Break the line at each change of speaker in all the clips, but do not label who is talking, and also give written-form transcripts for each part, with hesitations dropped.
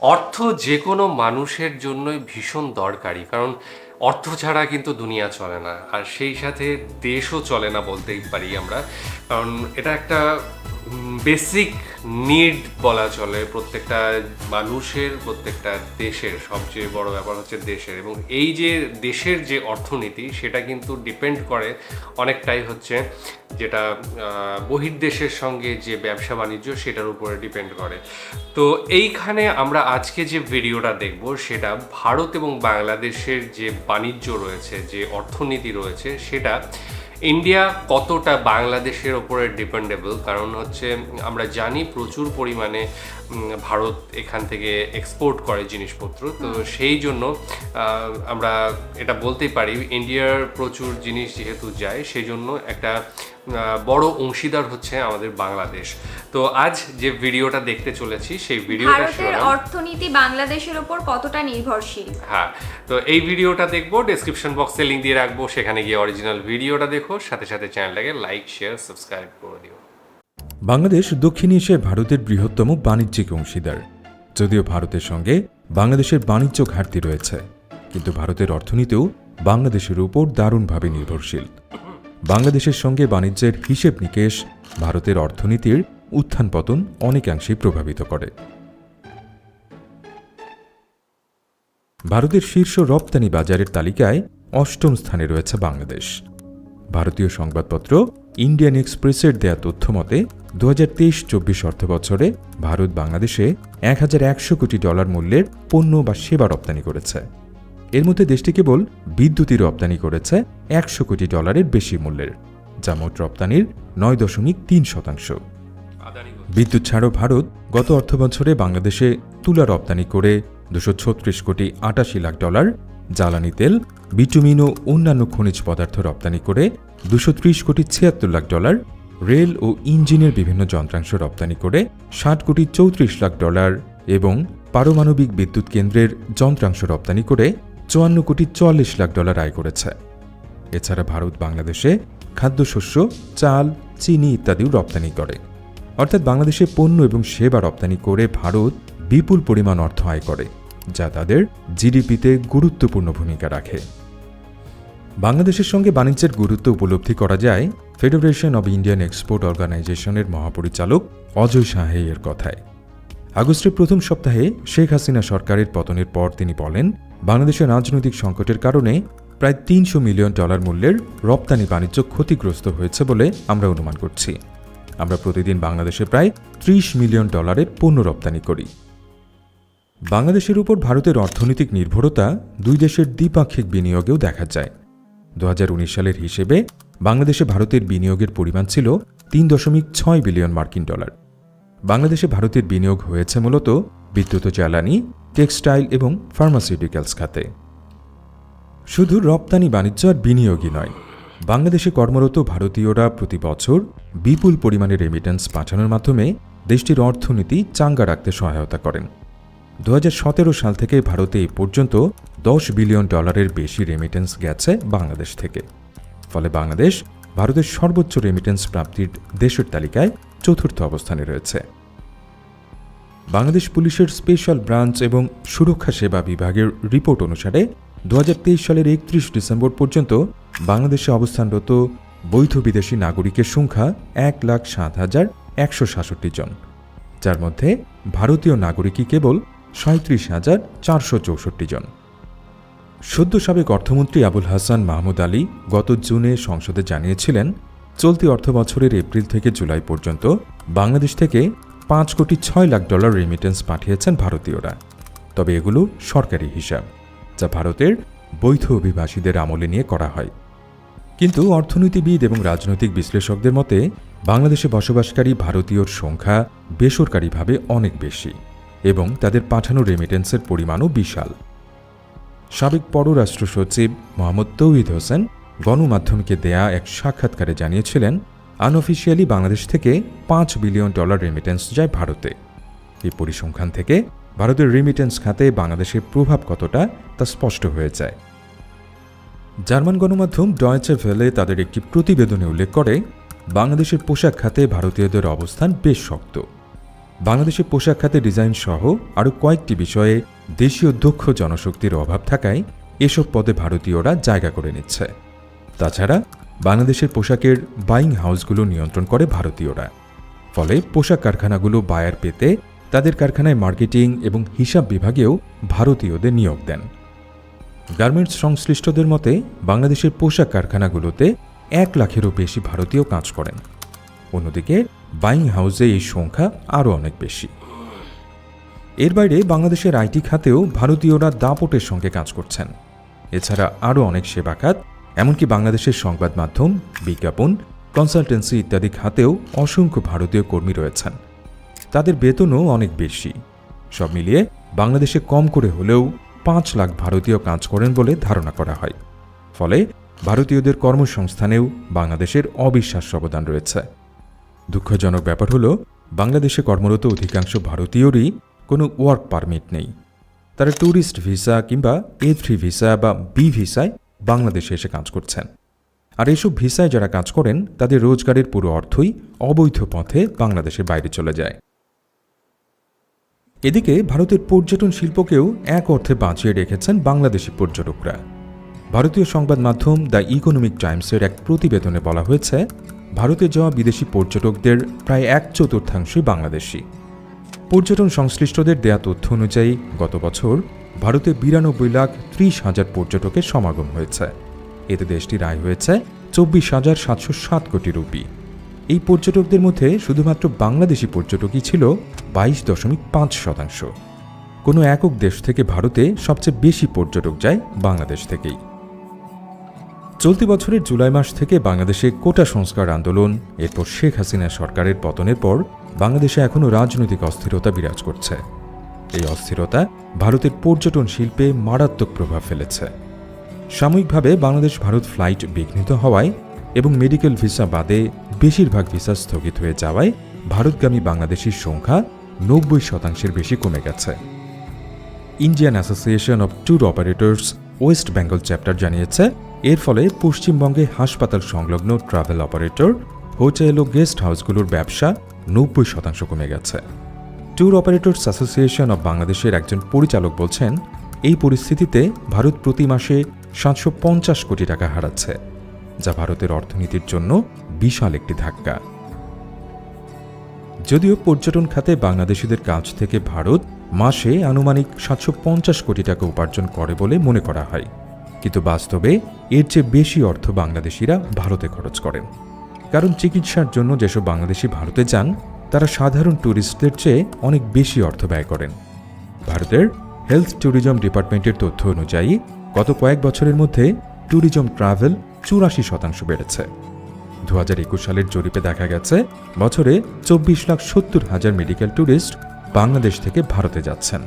অর্থ যে কোনো মানুষের জন্যই ভীষণ দরকারি, কারণ অর্থ ছাড়া কিন্তু দুনিয়া চলে না, আর সেই সাথে দেশও চলে না বলতেই পারি আমরা। কারণ এটা একটা বেসিক নিড বলা চলে প্রত্যেকটা মানুষের, প্রত্যেকটা দেশের। সবচেয়ে বড় ব্যাপার হচ্ছে দেশের, এবং এই যে দেশের যে অর্থনীতি সেটা কিন্তু ডিপেন্ড করে অনেকটাই হচ্ছে যেটা বহির্দেশের সঙ্গে যে ব্যবসা বাণিজ্য সেটার উপরে ডিপেন্ড করে। তো এইখানে আমরা আজকে যে ভিডিওটা দেখব সেটা ভারত এবং বাংলাদেশের যে বাণিজ্য রয়েছে, যে অর্থনীতি রয়েছে, সেটা ইন্ডিয়া কতটা বাংলাদেশের ওপরে ডিপেন্ডেবল। কারণ হচ্ছে আমরা জানি প্রচুর পরিমাণে ভারত এখান থেকে এক্সপোর্ট করে জিনিসপত্র, তো সেই জন্য আমরা এটা বলতেই পারি ইন্ডিয়ার প্রচুর জিনিস যেহেতু যায়, সেই জন্য একটা বড় অংশীদার হচ্ছে আমাদের বাংলাদেশ। তো আজ যে ভিডিওটা দেখতে চলেছি সেই ভিডিওটা
ভারতের অর্থনীতি বাংলাদেশের উপর কতটা নির্ভরশীল।
হ্যাঁ, তো এই ভিডিওটা দেখবো, ডেসক্রিপশন বক্সে লিঙ্ক দিয়ে রাখবো, সেখানে গিয়ে অরিজিনাল ভিডিওটা দেখো, সাথে সাথে চ্যানেলটাকে লাইক শেয়ার সাবস্ক্রাইব করে দিও।
বাংলাদেশ দক্ষিণ এশিয়ায় ভারতের বৃহত্তম বাণিজ্যিক অংশীদার। যদিও ভারতের সঙ্গে বাংলাদেশের বাণিজ্য ঘাটতি রয়েছে, কিন্তু ভারতের অর্থনীতিও বাংলাদেশের উপর দারুণভাবে নির্ভরশীল। বাংলাদেশের সঙ্গে বাণিজ্যের হিসেব নিকেশ ভারতের অর্থনীতির উত্থান পতন অনেকাংশেই প্রভাবিত করে। ভারতের শীর্ষ রপ্তানি বাজারের তালিকায় ৮ম স্থানে রয়েছে বাংলাদেশ। ভারতীয় সংবাদপত্র ইন্ডিয়ান এক্সপ্রেসের দেয়া তথ্য মতে ২০২৩-২৪ অর্থবছরে ভারত বাংলাদেশে $১,১০০ কোটি মূল্যের পণ্য বা সেবা রপ্তানি করেছে। এর মধ্যে দেশটি কেবল বিদ্যুৎই রপ্তানি করেছে $১০০ কোটি বেশি মূল্যের, যা মোট রপ্তানির ৯.৩%। বিদ্যুৎ ছাড়াও ভারত গত অর্থবছরে বাংলাদেশে তুলা রপ্তানি করে $২৩,৮৮,০০,০০০, জ্বালানি তেল, বিটুমিন ও অন্যান্য খনিজ পদার্থ রপ্তানি করে $২৩,৭৬,০০,০০০, রেল ও ইঞ্জিনের বিভিন্ন যন্ত্রাংশ রপ্তানি করে $৬০,৩৪,০০,০০০ এবং পারমাণবিক বিদ্যুৎ কেন্দ্রের যন্ত্রাংশ রপ্তানি করে $৫৪,৪০,০০,০০০ আয় করেছে। এছাড়া ভারত বাংলাদেশে খাদ্যশস্য, চাল, চিনি ইত্যাদিও রপ্তানি করে। অর্থাৎ বাংলাদেশে পণ্য এবং সেবা রপ্তানি করে ভারত বিপুল পরিমাণ অর্থ আয় করে, যা তাদের জিডিপিতে গুরুত্বপূর্ণ ভূমিকা রাখে। বাংলাদেশের সঙ্গে বাণিজ্যের গুরুত্ব উপলব্ধি করা যায় ফেডারেশন অব ইন্ডিয়ান এক্সপোর্ট অর্গানাইজেশনের মহাপরিচালক অজয় সাহে এর কথায়। আগস্টের প্রথম সপ্তাহে শেখ হাসিনা সরকারের পতনের পর তিনি বলেন, বাংলাদেশের রাজনৈতিক সংকটের কারণে প্রায় $৩০০ মিলিয়ন মূল্যের রপ্তানি বাণিজ্য ক্ষতিগ্রস্ত হয়েছে বলে আমরা অনুমান করছি। আমরা প্রতিদিন বাংলাদেশে প্রায় $৩০ মিলিয়ন পণ্য রপ্তানি করি। বাংলাদেশের উপর ভারতের অর্থনৈতিক নির্ভরতা দুই দেশের দ্বিপাক্ষিক বিনিয়োগেও দেখা যায়। ২০১৯ সালের হিসেবে বাংলাদেশে ভারতের বিনিয়োগের পরিমাণ ছিল $৩.৬ বিলিয়ন। বাংলাদেশে ভারতের বিনিয়োগ হয়েছে মূলত বিদ্যুৎ ও জ্বালানি, টেক্সটাইল এবং ফার্মাসিউটিক্যালস খাতে। শুধু রপ্তানি বাণিজ্য আর বিনিয়োগই নয়, বাংলাদেশে কর্মরত ভারতীয়রা প্রতি বছর বিপুল পরিমাণে রেমিটেন্স পাঠানোর মাধ্যমে দেশটির অর্থনীতি চাঙ্গা রাখতে সহায়তা করেন। ২০১৭ সাল থেকে ভারতে এ পর্যন্ত $১০ বিলিয়ন বেশি রেমিটেন্স গেছে বাংলাদেশ থেকে। ফলে বাংলাদেশ ভারতের সর্বোচ্চ রেমিটেন্স প্রাপ্তির দেশের তালিকায় চতুর্থ অবস্থানে রয়েছে। বাংলাদেশ পুলিশের স্পেশাল ব্রাঞ্চ এবং সুরক্ষা সেবা বিভাগের রিপোর্ট অনুসারে ২০২৩ সালের ৩১ ডিসেম্বর পর্যন্ত বাংলাদেশে অবস্থানরত বৈধ বিদেশি নাগরিকের সংখ্যা ১,০৭,১৬৭ জন, যার মধ্যে ভারতীয় নাগরিকই কেবল ৩৭,৪৬৪ জন। সদ্য সাবেক অর্থমন্ত্রী আবুল হাসান মাহমুদ আলী গত জুনে সংসদে জানিয়েছিলেন, চলতি অর্থবছরের এপ্রিল থেকে জুলাই পর্যন্ত বাংলাদেশ থেকে $৫,৬,০০,০০০ রেমিটেন্স পাঠিয়েছেন ভারতীয়রা। তবে এগুলো সরকারি হিসাব, যা ভারতের বৈধ অভিবাসীদের আমলে নিয়ে করা হয়। কিন্তু অর্থনীতিবিদ এবং রাজনৈতিক বিশ্লেষকদের মতে বাংলাদেশে বসবাসকারী ভারতীয়র সংখ্যা বেসরকারিভাবে অনেক বেশি এবং তাদের পাঠানো রেমিটেন্সের পরিমাণও বিশাল। সাবেক পররাষ্ট্র সচিব মোহাম্মদ তৌহিদ হোসেন গণমাধ্যমকে দেয়া এক সাক্ষাৎকারে জানিয়েছিলেন, আনঅফিসিয়ালি বাংলাদেশ থেকে $৫ বিলিয়ন রেমিটেন্স যায় ভারতে। এই পরিসংখ্যান থেকে ভারতের রেমিটেন্স খাতে বাংলাদেশের প্রভাব কতটা তা স্পষ্ট হয়ে যায়। জার্মান গণমাধ্যম ডয়েচে ভেলে তাদের একটি প্রতিবেদনে উল্লেখ করে, বাংলাদেশের পোশাক খাতে ভারতীয়দের অবস্থান বেশ শক্ত। বাংলাদেশের পোশাক খাতে ডিজাইন সহ আরও কয়েকটি বিষয়ে দেশীয় দক্ষ জনশক্তির অভাব থাকায় এসব পদে ভারতীয়রা জায়গা করে নিচ্ছে। তাছাড়া বাংলাদেশের পোশাকের বাইং হাউসগুলো নিয়ন্ত্রণ করে ভারতীয়রা। ফলে পোশাক কারখানাগুলো বায়ার পেতে তাদের কারখানায় মার্কেটিং এবং হিসাব বিভাগেও ভারতীয়দের নিয়োগ দেন। গার্মেন্টস সংশ্লিষ্টদের মতে বাংলাদেশের পোশাক কারখানাগুলোতে 1 লাখেরও বেশি ভারতীয় কাজ করেন। অন্যদিকে বাইং হাউসে এই সংখ্যা আরও অনেক বেশি। এর বাইরে বাংলাদেশের আইটি খাতেও ভারতীয়রা দাপটের সঙ্গে কাজ করছেন। এছাড়া আরও অনেক সেবা খাত, এমনকি বাংলাদেশের সংবাদ মাধ্যম, বিজ্ঞাপন, কনসালটেন্সি ইত্যাদি খাতেও অসংখ্য ভারতীয় কর্মী রয়েছেন। তাদের বেতনও অনেক বেশি। সব মিলিয়ে বাংলাদেশে কম করে হলেও 5 লাখ ভারতীয় কাজ করেন বলে ধারণা করা হয়। ফলে ভারতীয়দের কর্মসংস্থানেও বাংলাদেশের অবিশ্বাস্য অবদান রয়েছে। দুঃখজনক ব্যাপার হলো বাংলাদেশে কর্মরত অধিকাংশ ভারতীয়রই কোনো ওয়ার্ক পারমিট নেই। তারা ট্যুরিস্ট ভিসা কিংবা A3 ভিসা বা বি ভিসায় বাংলাদেশে এসে কাজ করছেন। আর এসব ভিসায় যারা কাজ করেন তাদের রোজগারের পুরো অর্থই অবৈধ পথে বাংলাদেশের বাইরে চলে যায়। এদিকে ভারতের পর্যটন শিল্পকেও এক অর্থে বাঁচিয়ে রেখেছেন বাংলাদেশি পর্যটকরা। ভারতীয় সংবাদ মাধ্যম দ্য ইকোনমিক টাইমসের এক প্রতিবেদনে বলা হয়েছে, ভারতে যাওয়া বিদেশি পর্যটকদের প্রায় 1/4 বাংলাদেশি। পর্যটন সংশ্লিষ্টদের দেয়া তথ্য অনুযায়ী গত বছর ভারতে 92,30,000 পর্যটকের সমাগম হয়েছে। এতে দেশটির আয় হয়েছে 24,707 কোটি রুপি। এই পর্যটকদের মধ্যে শুধুমাত্র বাংলাদেশি পর্যটকই ছিল 22.5%। কোনো একক দেশ থেকে ভারতে সবচেয়ে বেশি পর্যটক যায় বাংলাদেশ থেকেই। চলতি বছরের জুলাই মাস থেকে বাংলাদেশে কোটা সংস্কার আন্দোলন, এরপর শেখ হাসিনা সরকারের পতনের পর বাংলাদেশে এখনও রাজনৈতিক অস্থিরতা বিরাজ করছে। এই অস্থিরতা ভারতের পর্যটন শিল্পে মারাত্মক প্রভাব ফেলেছে। সাময়িকভাবে বাংলাদেশ ভারত ফ্লাইট বিঘ্নিত হওয়ায় এবং মেডিকেল ভিসা বাদে বেশিরভাগ ভিসা স্থগিত হয়ে যাওয়ায় ভারতগামী বাংলাদেশির সংখ্যা 90% বেশি কমে গেছে। Indian association of tour operators West Bengal chapter জানিয়েছে, এর ফলে পশ্চিমবঙ্গে হাসপাতাল সংলগ্ন ট্রাভেল অপারেটর, হোটেল ও গেস্ট হাউসগুলোর ব্যবসা 90% কমে গেছে। ট্যুর অপারেটর্স অ্যাসোসিয়েশন অব বাংলাদেশের একজন পরিচালক বলছেন, এই পরিস্থিতিতে ভারত প্রতি মাসে 750 কোটি টাকা হারাচ্ছে, যা ভারতের অর্থনীতির জন্য বিশাল একটি ধাক্কা। যদিও পর্যটন খাতে বাংলাদেশিদের কাছ থেকে ভারত মাসে আনুমানিক 750 কোটি টাকা উপার্জন করে বলে মনে করা হয়, কিন্তু বাস্তবে এর চেয়ে বেশি অর্থ বাংলাদেশিরা ভারতে খরচ করেন। কারণ চিকিৎসার জন্য যেসব বাংলাদেশি ভারতে যান তারা সাধারণ ট্যুরিস্টদের চেয়ে অনেক বেশি অর্থ ব্যয় করেন। ভারতের হেলথ ট্যুরিজম ডিপার্টমেন্টের তথ্য অনুযায়ী গত কয়েক বছরের মধ্যে ট্যুরিজম ট্রাভেল 84% বেড়েছে। 2021 সালের জরিপে দেখা গেছে বছরে 24,70,000 মেডিকেল ট্যুরিস্ট বাংলাদেশ থেকে ভারতে যাচ্ছেন।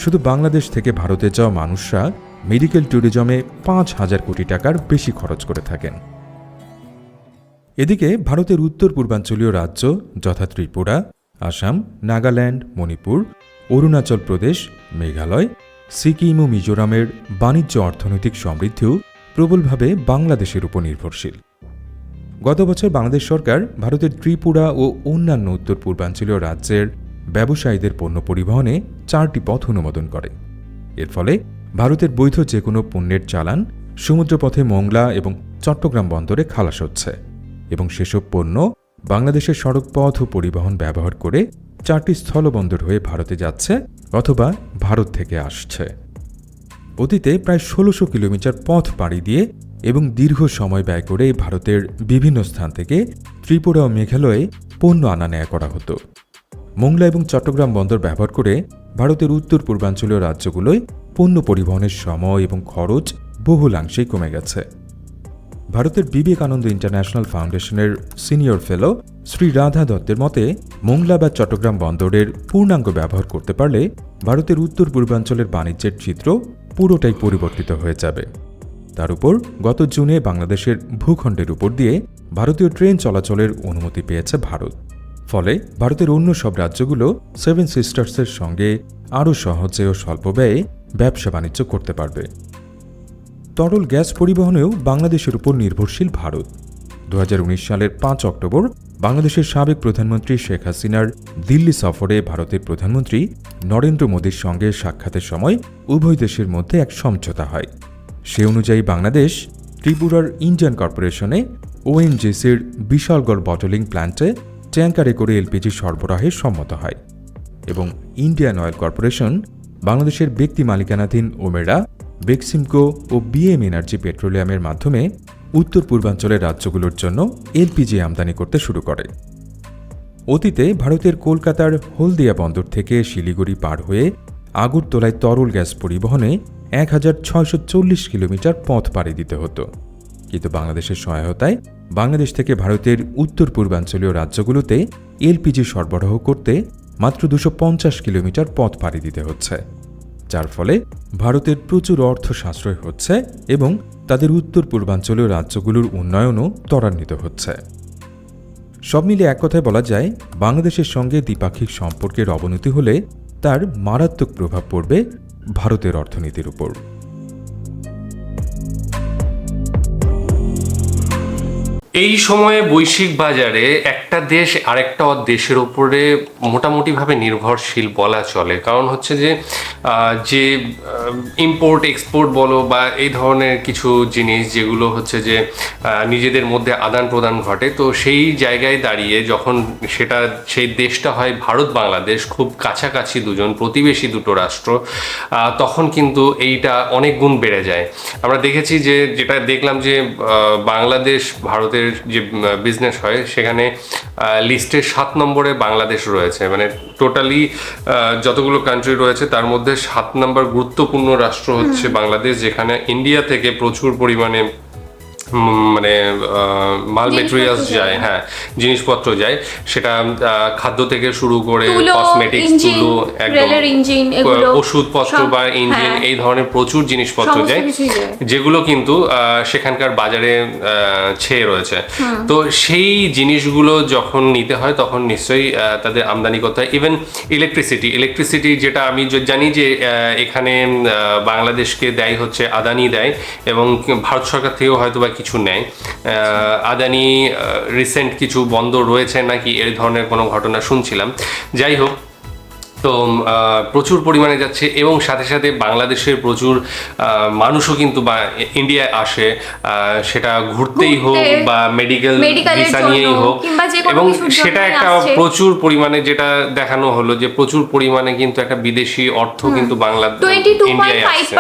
শুধু বাংলাদেশ থেকে ভারতে যাওয়া মানুষরা মেডিকেল ট্যুরিজমে 5,000 কোটি টাকার বেশি খরচ করে থাকেন। এদিকে ভারতের উত্তর পূর্বাঞ্চলীয় রাজ্য যথা ত্রিপুরা, আসাম, নাগাল্যান্ড, মণিপুর, অরুণাচল প্রদেশ, মেঘালয়, সিকিম ও মিজোরামের বাণিজ্য অর্থনৈতিক সমৃদ্ধিও প্রবলভাবে বাংলাদেশের উপর নির্ভরশীল। গত বছর বাংলাদেশ সরকার ভারতের ত্রিপুরা ও অন্যান্য উত্তর পূর্বাঞ্চলীয় রাজ্যের ব্যবসায়ীদের পণ্য পরিবহনে 4টি পথ অনুমোদন করে। এর ফলে ভারতের বৈধ যে কোনো পণ্যের চালান সমুদ্রপথে মোংলা এবং চট্টগ্রাম বন্দরে খালাস হচ্ছে এবং সেসব পণ্য বাংলাদেশের সড়কপথ ও পরিবহন ব্যবহার করে 4টি স্থলবন্দর হয়ে ভারতে যাচ্ছে অথবা ভারত থেকে আসছে। অতীতে প্রায় 1600 কিলোমিটার পথ পাড়ি দিয়ে এবং দীর্ঘ সময় ব্যয় করে ভারতের বিভিন্ন স্থান থেকে ত্রিপুরা ও মেঘালয়ে পণ্য আনা নেয়া করা হতো। মোংলা এবং চট্টগ্রাম বন্দর ব্যবহার করে ভারতের উত্তর পূর্বাঞ্চলীয় রাজ্যগুলোয় পণ্য পরিবহনের সময় এবং খরচ বহুলাংশেই কমে গেছে। ভারতের বিবেকানন্দ ইন্টারন্যাশনাল ফাউন্ডেশনের সিনিয়র ফেলো শ্রী রাধা দত্তের মতে, মোংলা বা চট্টগ্রাম বন্দরের পূর্ণাঙ্গ ব্যবহার করতে পারলে ভারতের উত্তর পূর্বাঞ্চলের বাণিজ্যের চিত্র পুরোটাই পরিবর্তিত হয়ে যাবে। তার উপর গত জুনে বাংলাদেশের ভূখণ্ডের উপর দিয়ে ভারতীয় ট্রেন চলাচলের অনুমতি পেয়েছে ভারত। ফলে ভারতের অন্য সব রাজ্যগুলো 7 সিস্টার্সের সঙ্গে আরও সহজে ও স্বল্প ব্যয়ে ব্যবসা বাণিজ্য করতে পারবে। তরল গ্যাস পরিবহনেও বাংলাদেশের উপর নির্ভরশীল ভারত। 2019 সালের 5 অক্টোবর বাংলাদেশের সাবেক প্রধানমন্ত্রী শেখ হাসিনার দিল্লি সফরে ভারতের প্রধানমন্ত্রী নরেন্দ্র মোদীর সঙ্গে সাক্ষাতের সময় উভয় দেশের মধ্যে এক সমঝোতা হয়। সে অনুযায়ী বাংলাদেশ ত্রিপুরার ইন্ডিয়ান কর্পোরেশনে ওএনজিসির বিশালগড় বটলিং প্ল্যান্টে ট্যাঙ্কারে করে এলপিজি সরবরাহে সম্মত হয় এবং ইন্ডিয়ান অয়েল কর্পোরেশন বাংলাদেশের ব্যক্তি মালিকানাধীন ওমেরা, বেক্সিমকো ও বিএম এনার্জি পেট্রোলিয়ামের মাধ্যমে উত্তর পূর্বাঞ্চলের রাজ্যগুলোর জন্য এলপিজি আমদানি করতে শুরু করে। অতীতে ভারতের কলকাতার হলদিয়া বন্দর থেকে শিলিগুড়ি পার হয়ে আগরতলায় তরল গ্যাস পরিবহনে 1640 কিলোমিটার পথ পাড়ি দিতে হতো, কিন্তু বাংলাদেশের সহায়তায় বাংলাদেশ থেকে ভারতের উত্তর পূর্বাঞ্চলীয় রাজ্যগুলোতে এলপিজি সরবরাহ করতে মাত্র 250 কিলোমিটার পথ পাড়ি দিতে হচ্ছে, যার ফলে ভারতের প্রচুর অর্থ সাশ্রয় হচ্ছে এবং তাদের উত্তর পূর্বাঞ্চলীয় রাজ্যগুলোর উন্নয়নও ত্বরান্বিত হচ্ছে। সব মিলে এক কথায় বলা যায়, বাংলাদেশের সঙ্গে দ্বিপাক্ষিক সম্পর্কের অবনতি হলে তার মারাত্মক প্রভাব পড়বে ভারতের অর্থনীতির উপর।
এই সময়ে বৈশ্বিক বাজারে একটা দেশ আরেকটা দেশের উপরে মোটামুটিভাবে নির্ভরশীল বলা চলে। কারণ হচ্ছে যে ইম্পোর্ট এক্সপোর্ট বলো বা এই ধরনের কিছু জিনিস যেগুলো হচ্ছে যে নিজেদের মধ্যে আদান প্রদান ঘটে, তো সেই জায়গায় দাঁড়িয়ে যখন সেই দেশটা হয় ভারত বাংলাদেশ, খুব কাছাকাছি দুজন প্রতিবেশী দুটো রাষ্ট্র, তখন কিন্তু এইটা অনেক গুণ বেড়ে যায়। আমরা দেখেছি যেটা দেখলাম যে বাংলাদেশ ভারতের যে বিজনেস হয় সেখানে লিস্টে 7 নম্বরে বাংলাদেশ রয়েছে। মানে টোটালি যতগুলো কান্ট্রি রয়েছে তার মধ্যে 7 নম্বর গুরুত্বপূর্ণ রাষ্ট্র হচ্ছে বাংলাদেশ, যেখানে ইন্ডিয়া থেকে প্রচুর পরিমাণে মানে মাল মেটেরিয়ালস যায়, হ্যাঁ জিনিসপত্র যায়, সেটা খাদ্য থেকে শুরু করে কসমেটিক্স, তুলো, একদম ওষুধপত্র বা ইঞ্জিন, এই ধরনের প্রচুর জিনিসপত্র যায়, যেগুলো কিন্তু সেখানকার বাজারে ছেয়ে রয়েছে। তো সেই জিনিসগুলো যখন নিতে হয় তখন নিশ্চয়ই তাদের আমদানি করতে হয়। ইভেন ইলেকট্রিসিটি যেটা আমি জানি যে এখানে বাংলাদেশকে দেয় হচ্ছে আদানি দেয়, এবং ভারত সরকার থেকেও হয়তো বা কিছু নেয়। আদানি রিসেন্ট কিছু বন্ধ রয়েছে নাকি এই ধরনের কোনো ঘটনা শুনছিলাম। যাই হোক, তো প্রচুর পরিমাণে যাচ্ছে এবং সাথে সাথে বাংলাদেশের প্রচুর মানুষও কিন্তু বা ইন্ডিয়ায় আসে, সেটা ঘুরতেই হোক বা মেডিকেল ভিসা নিয়েই হোক, এবং সেটা একটা প্রচুর পরিমাণে যেটা দেখানো হলো যে প্রচুর পরিমাণে কিন্তু একটা বিদেশি অর্থ কিন্তু ইন্ডিয়ায় আসছে,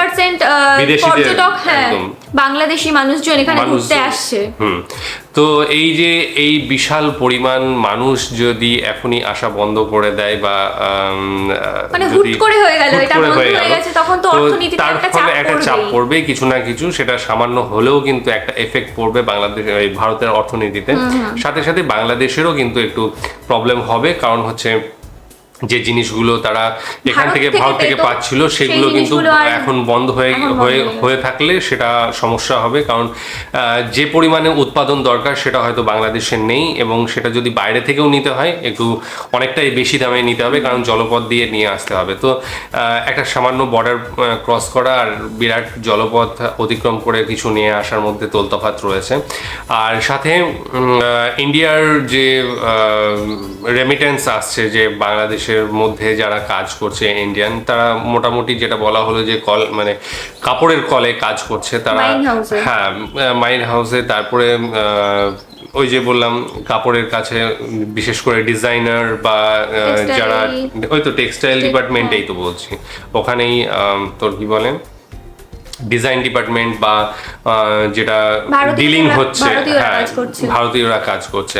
বিদেশিদের একদম
বাংলাদেশি মানুষজন এখানে ঘুরতে আসছে।
তো এই বিশাল পরিমাণ মানুষ যদি এখনই আসা বন্ধ করে দেয় বা
মানে হুট করে হয়ে গেল, এটা বন্ধ হয়ে গেছে, তখন তো অর্থনীতিতে
একটা চাপ পড়বে, কিছু না কিছু, সেটা সামান্য হলেও কিন্তু একটা এফেক্ট পড়বে ভারতের অর্থনীতিতে। সাথে সাথে বাংলাদেশেরও কিন্তু একটু প্রবলেম হবে, কারণ হচ্ছে যে জিনিসগুলো তারা এখান থেকে ভারত থেকে পাচ্ছিল সেগুলো কিন্তু এখন বন্ধ হয়ে থাকলে সেটা সমস্যা হবে। কারণ যে পরিমাণে উৎপাদন দরকার সেটা হয়তো বাংলাদেশের নেই, এবং সেটা যদি বাইরে থেকেও নিতে হয় একটু অনেকটাই বেশি দামে নিতে হবে, কারণ জলপথ দিয়ে নিয়ে আসতে হবে। তো একটা সামান্য বর্ডার ক্রস করা আর বিরাট জলপথ অতিক্রম করে কিছু নিয়ে আসার মধ্যে তোলতফাত রয়েছে। আর সাথে ইন্ডিয়ার যে রেমিটেন্স আসছে, যে বাংলাদেশের মধ্যে যারা কাজ করছে ইন্ডিয়ান, তারা মোটামুটি যেটা বলা হলো যে মানে কাপড়ের কলে কাজ করছে তারা, হ্যাঁ মাইন হাউসে, তারপরে ওই যে বললাম কাপড়ের কাছে বিশেষ করে ডিজাইনার বা যারা ওই তো টেক্সটাইল ডিপার্টমেন্টেই তো বলছি, ওখানেই তোর কি বলেন ডিজাইন ডিপার্টমেন্ট বা যেটা ডিলিং হচ্ছে, হ্যাঁ ভারতীয়রা কাজ করছে।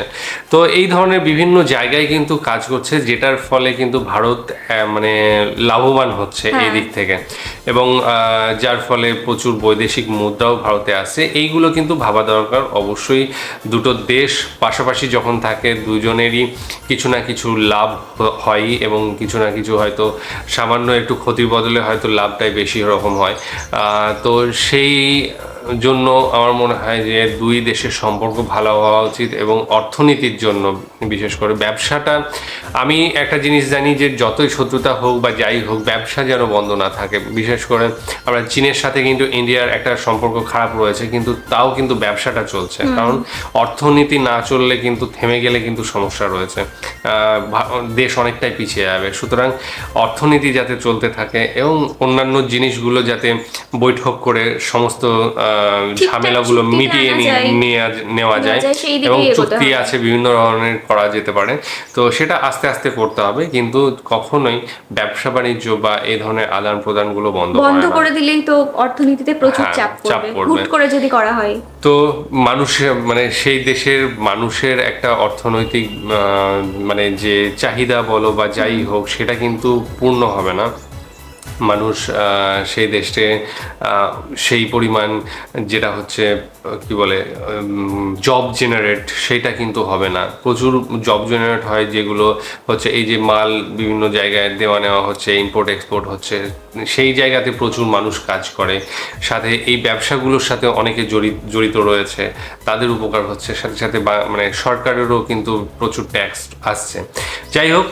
তো এই ধরনের বিভিন্ন জায়গায় কিন্তু কাজ করছে, যেটার ফলে কিন্তু ভারত মানে লাভবান হচ্ছে এই দিক থেকে, এবং যার ফলে প্রচুর বৈদেশিক মুদ্রাও ভারতে আসছে। এইগুলো কিন্তু ভাবা দরকার। অবশ্যই দুটো দেশ পাশাপাশি যখন থাকে দুজনেরই কিছু না কিছু লাভ হয়, এবং কিছু না কিছু হয়তো সামান্য একটু ক্ষতির বদলে হয়তো লাভটাই বেশি রকম হয়। তো সেই জন্য আমার মনে হয় যে দুই দেশের সম্পর্ক ভালো হওয়া উচিত, এবং অর্থনীতির জন্য বিশেষ করে ব্যবসাটা, আমি একটা জিনিস জানি যে যতই শত্রুতা হোক বা যাই হোক, ব্যবসা যেন বন্ধ না থাকে। বিশেষ করে আমরা চীনের সাথে কিন্তু ইন্ডিয়ার একটা সম্পর্ক খারাপ রয়েছে, কিন্তু তাও কিন্তু ব্যবসাটা চলছে, কারণ অর্থনীতি না চললে কিন্তু, থেমে গেলে কিন্তু সমস্যা রয়েছে, দেশ অনেকটাই পিছিয়ে যাবে। সুতরাং অর্থনীতি যাতে চলতে থাকে এবং অন্যান্য জিনিসগুলো যাতে বৈঠক করে সমস্ত ঝামেলাগুলো মিটিয়ে নেওয়া যায়, এবং চুক্তি আছে বিভিন্ন ধরনের করা যেতে পারে, তো সেটা আস্তে আস্তে করতে হবে, কিন্তু কখনোই ব্যবসা বাণিজ্য বা এই ধরনের আদান প্রদানগুলো বন্ধ
করে দিলেই তো অর্থনীতিতে প্রচুর চাপ পড়বে হুট করে যদি করা হয়।
তো মানুষের মানে সেই দেশের মানুষের একটা অর্থনৈতিক মানে যে চাহিদা বলো বা যাই হোক, সেটা কিন্তু পূর্ণ হবে না। মানুষ সেই দেশে সেই পরিমাণ যেটা হচ্ছে কি বলে জব জেনারেট, সেটা কিন্তু হবে না। প্রচুর জব জেনারেট হয় যেগুলো হচ্ছে এই যে মাল বিভিন্ন জায়গায় দেওয়া নেওয়া হচ্ছে, ইম্পোর্ট এক্সপোর্ট হচ্ছে, সেই জায়গাতে প্রচুর মানুষ কাজ করে, সাথে এই ব্যবসাগুলোর সাথে অনেকে জড়িত রয়েছে, তাদের উপকার হচ্ছে, সাথে সাথে মানে সরকারেরও কিন্তু প্রচুর ট্যাক্স আসছে। যাই হোক,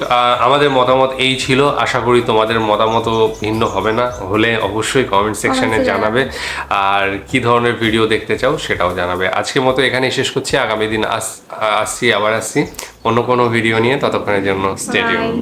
আমাদের মতামত এই ছিল, আশা করি তোমাদের মতামতও ভিন্ন হবে না, হলে অবশ্যই কমেন্ট সেকশনে জানাবে, আর কি ধরনের ভিডিও দেখতে চাও সেটাও জানাবে। আজকের মতো এখানেই শেষ করছি, আগামী দিন আসছি অন্য কোনো ভিডিও নিয়ে, ততক্ষণের জন্য স্টে টিউনড।